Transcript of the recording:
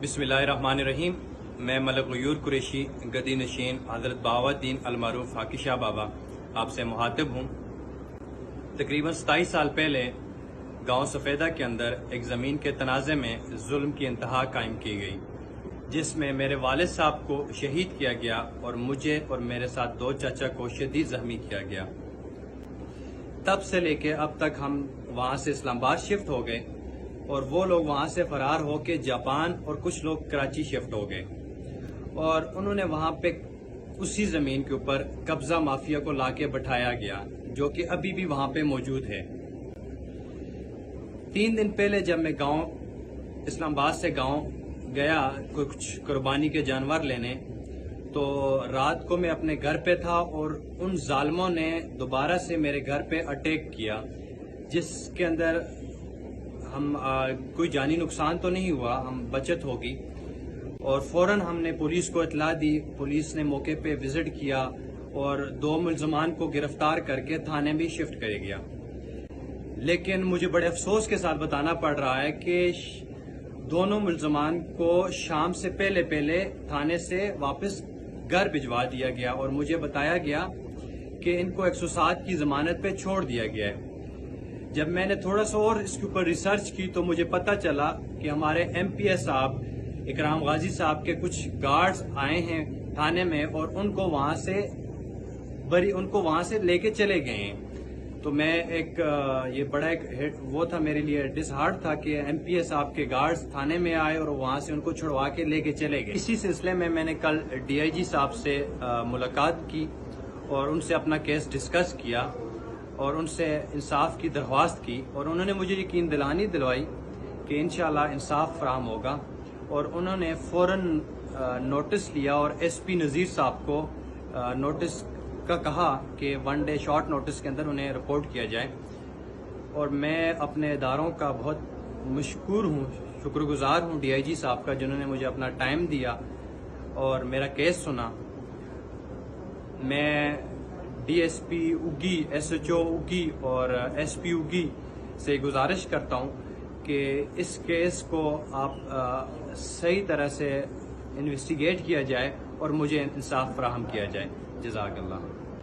बिस्मिल्लाहिर्रहमानिर्रहीम। मैं मलक गयूर कुरैशी गदी नशीन हज़रत बहाउद्दीन अलमारूफ हाकी शाह बाबा आपसे मुखातिब हूँ। तकरीबन 27 साल पहले गांव सफ़ेदा के अंदर एक ज़मीन के तनाज़े में जुल्म की इंतहा कायम की गई, जिसमें मेरे वालिद साहब को शहीद किया गया और मुझे और मेरे साथ 2 चाचा को शदीद ज़ख्मी किया गया। तब से लेके अब तक हम वहाँ से इस्लामाबाद शिफ्ट हो गए और वो लोग वहाँ से फरार होके जापान और कुछ लोग कराची शिफ्ट हो गए और उन्होंने वहाँ पे उसी ज़मीन के ऊपर कब्ज़ा माफिया को लाके बैठाया गया, जो कि अभी भी वहाँ पे मौजूद है। 3 दिन पहले जब मैं इस्लामाबाद से गांव गया कुछ कुर्बानी के जानवर लेने, तो रात को मैं अपने घर पे था और उन जालिमों ने दोबारा से मेरे घर पे अटैक किया, जिसके अंदर हम कोई जानी नुकसान तो नहीं हुआ, हम बचत होगी। और फौरन हमने पुलिस को इतला दी। पुलिस ने मौके पे विजिट किया और 2 मुल्ज़मान को गिरफ्तार करके थाने भी शिफ्ट कर गया। लेकिन मुझे बड़े अफसोस के साथ बताना पड़ रहा है कि दोनों मुल्ज़मान को शाम से पहले थाने से वापस घर भिजवा दिया गया और मुझे बताया गया कि इनको 107 की जमानत पे छोड़ दिया गया है। जब मैंने थोड़ा सा और इसके ऊपर रिसर्च की तो मुझे पता चला कि हमारे MPS साहब इकराम गाजी साहब के कुछ गार्ड्स आए हैं थाने में और उनको वहां से लेके चले गए हैं। तो मैं ये बड़ा एक वो था मेरे लिए डिसहार्ट था कि MPS साहब के गार्ड्स थाने में आए और वहां से उनको छुड़वा के लेके चले गए। इसी सिलसिले में मैंने कल DIG साहब से मुलाकात की और उनसे अपना केस डिस्कस किया और उनसे इंसाफ की दरख्वास्त की और उन्होंने मुझे यकीन दिलवाई कि इंशाल्लाह इंसाफ फराहम होगा। और उन्होंने फौरन नोटिस लिया और SP नज़ीर साहब को नोटिस का कहा कि 1 डे शॉर्ट नोटिस के अंदर उन्हें रिपोर्ट किया जाए। और मैं अपने इदारों का बहुत शुक्रगुजार हूँ DIG साहब का, जिन्होंने मुझे अपना टाइम दिया और मेरा केस सुना। मैं DSP उगी, SHO उगी और SP उगी से गुजारिश करता हूँ कि इस केस को आप सही तरह से इन्वेस्टिगेट किया जाए और मुझे इंसाफ फराहम किया जाए। जज़ाकल्लाह।